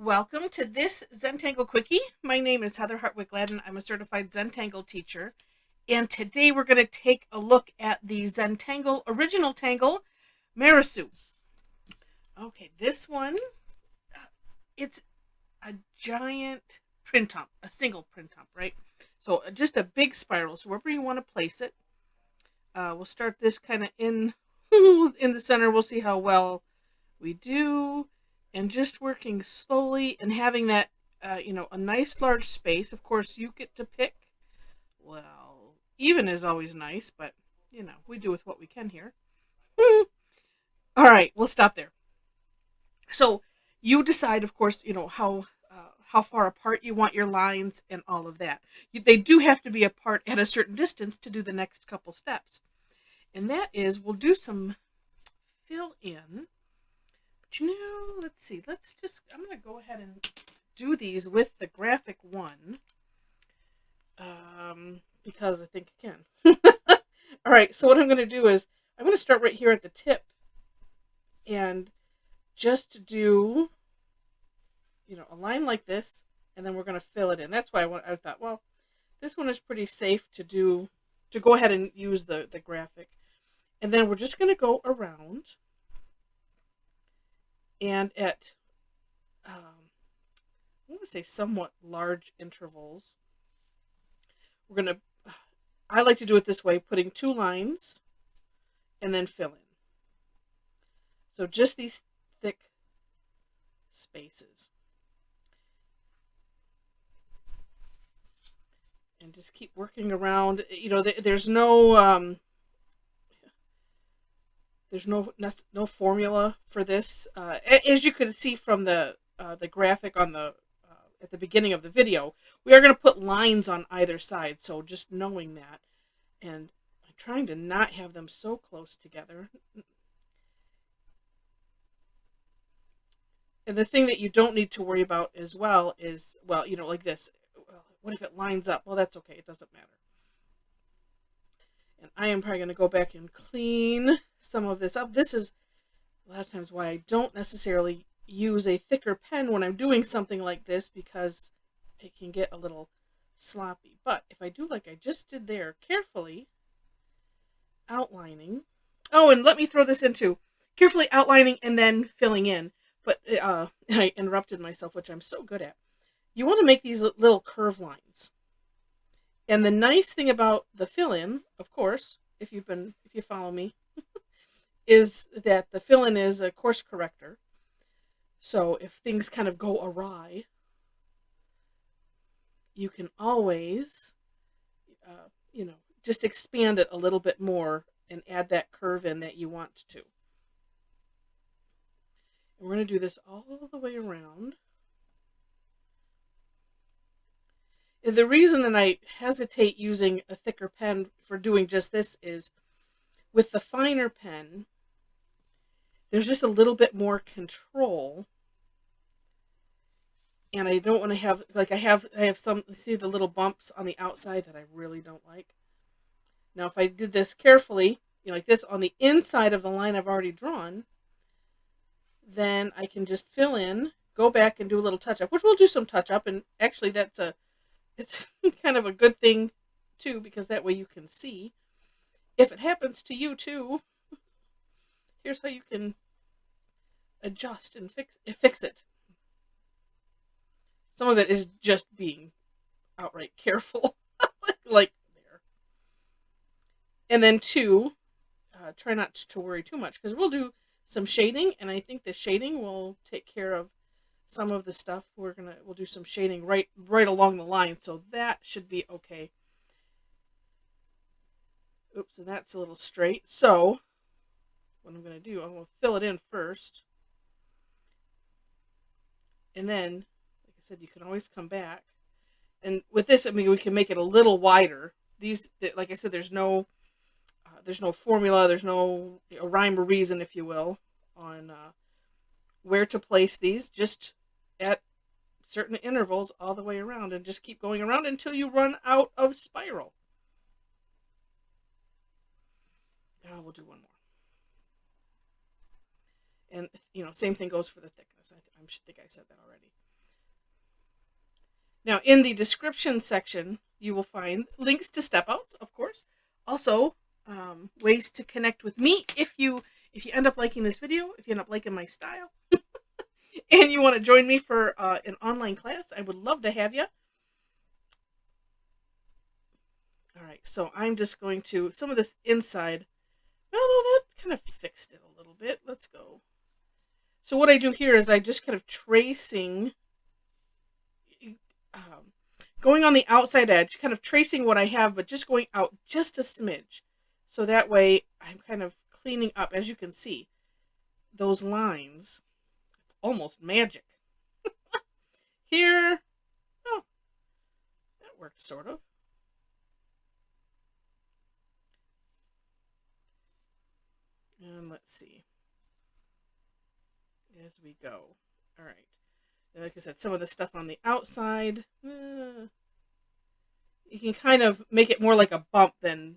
Welcome to this Zentangle Quickie. My name is Heather Hartwick Gladden. I'm a certified Zentangle teacher. And today we're going to take a look at the Zentangle original tangle, Marasu. Okay, this one, it's a giant print hump, a single print hump, right? So just a big spiral. So wherever you want to place it, we'll start this kind of in in the center. We'll see how well we do, and just working slowly and having that a nice large space. Of course, you get to pick. Well, even is always nice, but we do with what we can here. All right, we'll stop there. So you decide, of course, how far apart you want your lines and all of that. They do have to be apart at a certain distance to do the next couple steps, and that is we'll do some fill in. But let's see. I'm going to go ahead and do these with the graphic one because I think I can. All right, so what I'm going to do is I'm going to start right here at the tip and just do, a line like this, and then we're going to fill it in. That's why I thought, well, this one is pretty safe to go ahead and use the graphic. And then we're just going to go around and at, I want to say somewhat large intervals. I like to do it this way, putting 2 lines and then fill in. So just these thick spaces. And just keep working around. There's no formula for this. As you could see from the graphic on the at the beginning of the video, we are going to put lines on either side. So just knowing that, and I'm trying to not have them so close together. And the thing that you don't need to worry about as well is, like this. What if it lines up? Well, that's okay. It doesn't matter. And I am probably going to go back and clean some of this up. This is a lot of times why I don't necessarily use a thicker pen when I'm doing something like this, because it can get a little sloppy. But if I do like I just did there, carefully outlining. Oh, and let me throw this into carefully outlining and then filling in. But I interrupted myself, which I'm so good at. You want to make these little curve lines. And the nice thing about the fill-in, of course, if you follow me, is that the fill-in is a course corrector. So if things kind of go awry, you can always, just expand it a little bit more and add that curve in that you want to. And we're going to do this all the way around. And the reason that I hesitate using a thicker pen for doing just this is with the finer pen, there's just a little bit more control. And I don't want to have, like I have some, see the little bumps on the outside that I really don't like. Now, if I did this carefully, like this on the inside of the line I've already drawn, then I can just fill in, go back and do a little touch up, which we'll do some touch up. And actually it's kind of a good thing too, because that way you can see. If it happens to you too, here's how you can adjust and fix it. Some of it is just being outright careful, like there. And then two, try not to worry too much, because we'll do some shading, and I think the shading will take care of some of the stuff. We'll do some shading right along the line, so that should be okay. Oops, and that's a little straight. So what I'm going to do, I'm going to fill it in first, and then, like I said, you can always come back. And with this, I mean, we can make it a little wider. These, like I said, there's no formula. There's no rhyme or reason, if you will, on where to place these. Just at certain intervals all the way around, and just keep going around until you run out of spiral. We'll do one more. And same thing goes for the thickness. I think I said that already. Now, in the description section, you will find links to step outs, of course. Also, ways to connect with me if you end up liking this video, if you end up liking my style, and you want to join me for an online class, I would love to have you. All right, so I'm just going to, some of this inside, well, that kind of fixed it a little bit. Let's go. So what I do here is I just kind of tracing, going on the outside edge, kind of tracing what I have, but just going out just a smidge. So that way I'm kind of cleaning up, as you can see, those lines. It's almost magic. Here, oh, that worked sort of. And let's see. As we go. All right. And like I said, some of the stuff on the outside, you can kind of make it more like a bump than,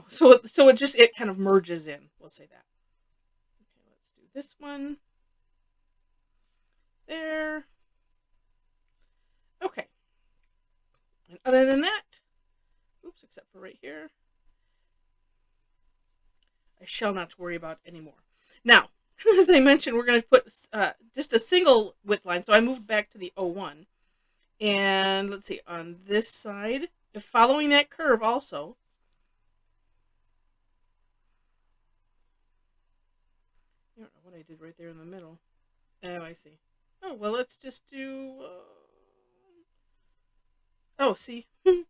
so it kind of merges in. We'll say that. Okay, let's do this one. There. Okay. And other than that, oops, except for right here, I shall not worry about anymore. Now, as I mentioned, we're going to put just a single width line. So I moved back to the 01. And let's see, on this side, if following that curve also, I don't know what I did right there in the middle. Oh, I see. Oh, well, let's just do, oh, see. Oh,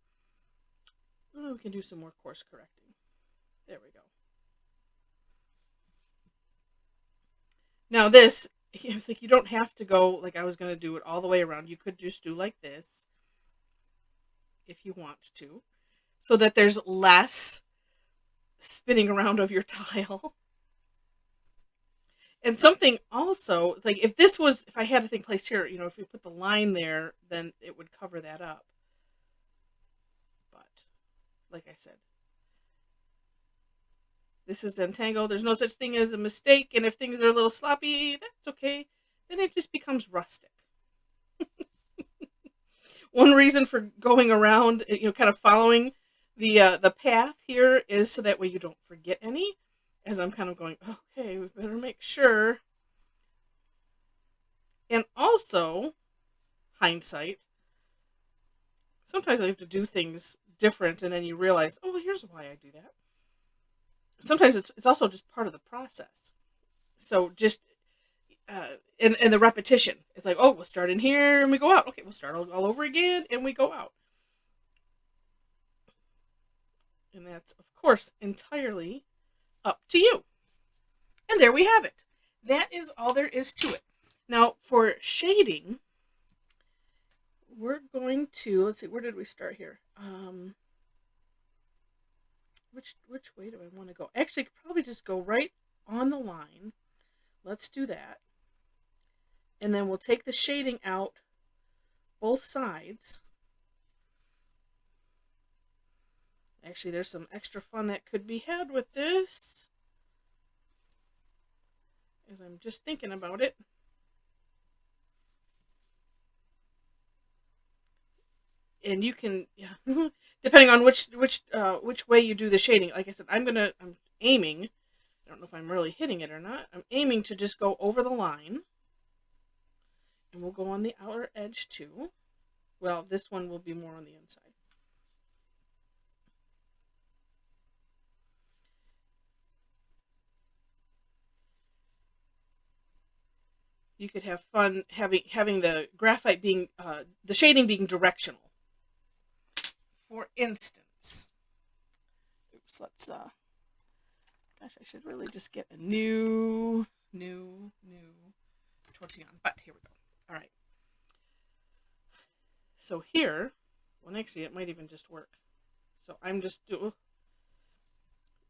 we can do some more course correcting. There we go. Now this, it's like you don't have to go like I was going to do it all the way around. You could just do like this if you want to, so that there's less spinning around of your tile. And something also, like if I had a thing placed here, if you put the line there, then it would cover that up. But, like I said, this is Zentangle. There's no such thing as a mistake, and if things are a little sloppy, that's okay. Then it just becomes rustic. One reason for going around, kind of following the path here is so that way you don't forget any. As I'm kind of going, okay, we better make sure. And also, hindsight, sometimes I have to do things different, and then you realize, oh, here's why I do that. Sometimes it's also just part of the process. So just and the repetition. It's like, oh, we'll start in here and we go out. Okay, we'll start all over again and we go out. And that's, of course, entirely up to you. And there we have it. That is all there is to it. Now, for shading, we're going to, let's see, where did we start here? Which way do I want to go? Actually, I could probably just go right on the line. Let's do that. And then we'll take the shading out both sides. Actually, there's some extra fun that could be had with this, as I'm just thinking about it. And you can, yeah, depending on which way you do the shading. Like I said, I'm aiming. I don't know if I'm really hitting it or not. I'm aiming to just go over the line. And we'll go on the outer edge too. Well, this one will be more on the inside. You could have fun having the graphite being, the shading being directional. For instance, oops, let's, gosh, I should really just get a new tortillon, but here we go. All right. So here, well, actually, it might even just work. So I'm just doing,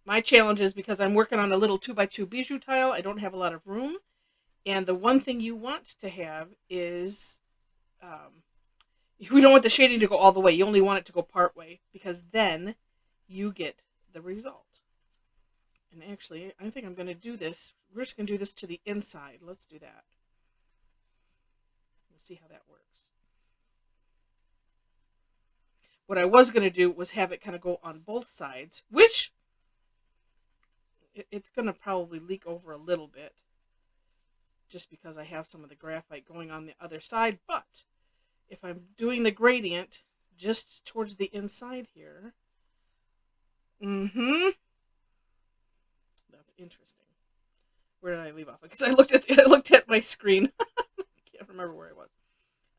my challenge is because I'm working on a little 2x2 bijou tile, I don't have a lot of room. And the one thing you want to have is, we don't want the shading to go all the way. You only want it to go part way, because then you get the result. And actually, I think I'm going to do this. We're just going to do this to the inside. Let's do that. we'll see how that works. What I was going to do was have it kind of go on both sides, which it's going to probably leak over a little bit just because I have some of the graphite going on the other side. But if I'm doing the gradient just towards the inside here, that's interesting. Where did I leave off? Because I looked at my screen. I can't remember where I was.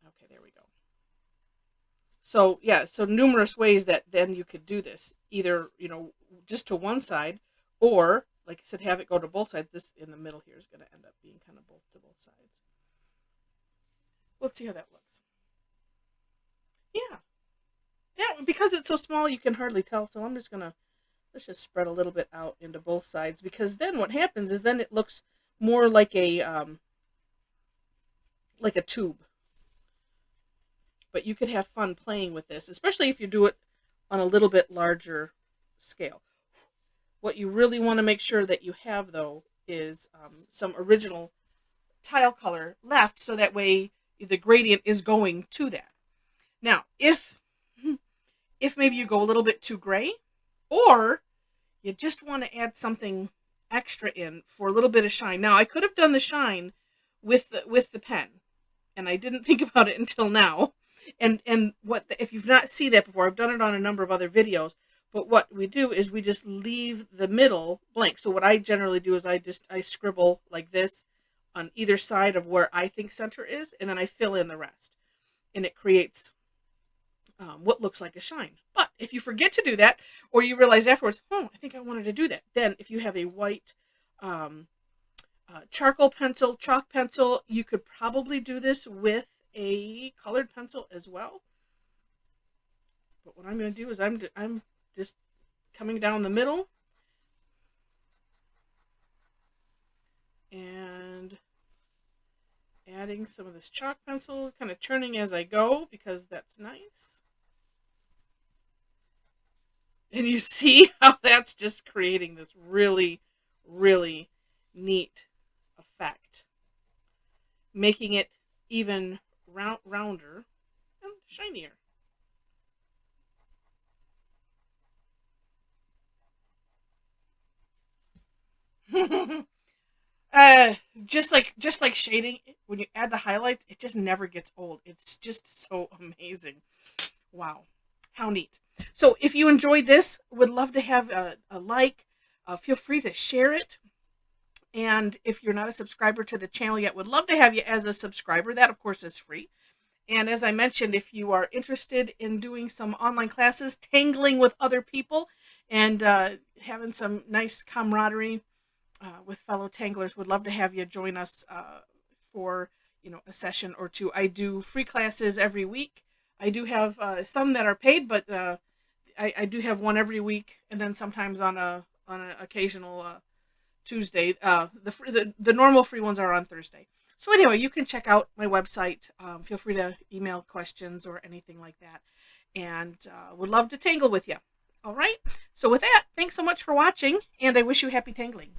Okay, there we go. So yeah, so numerous ways that then you could do this. Either, just to one side, or like I said, have it go to both sides. This in the middle here is going to end up being kind of both to both sides. Let's see how that looks. Yeah, because it's so small you can hardly tell. So I'm just gonna let's just spread a little bit out into both sides, because then what happens is then it looks more like a tube. But you could have fun playing with this, especially if you do it on a little bit larger scale. What you really want to make sure that you have, though, is some original tile color left, so that way the gradient is going to that. Now, if maybe you go a little bit too gray, or you just want to add something extra in for a little bit of shine. Now, I could have done the shine with the pen, and I didn't think about it until now. And if you've not seen that before, I've done it on a number of other videos. But what we do is we just leave the middle blank. So what I generally do is I scribble like this on either side of where I think center is, and then I fill in the rest, and it creates what looks like a shine. But if you forget to do that, or you realize afterwards, I think I wanted to do that, then if you have a white charcoal pencil, chalk pencil, you could probably do this with a colored pencil as well. But what I'm going to do is I'm just coming down the middle and adding some of this chalk pencil, kind of turning as I go, because that's nice. And you see how that's just creating this really, really neat effect, making it even rounder and shinier. Just like shading, when you add the highlights, it just never gets old. It's just so amazing. Wow, how neat. So if you enjoyed this, would love to have a like. Feel free to share it. And if you're not a subscriber to the channel yet, would love to have you as a subscriber. That, of course, is free. And as I mentioned, if you are interested in doing some online classes, tangling with other people, and having some nice camaraderie with fellow tanglers, would love to have you join us for a session or two. I do free classes every week. I do have some that are paid, but I do have one every week, and then sometimes on an occasional Tuesday. The normal free ones are on Thursday. So anyway, you can check out my website. Feel free to email questions or anything like that, and would love to tangle with you. All right. So with that, thanks so much for watching, and I wish you happy tangling.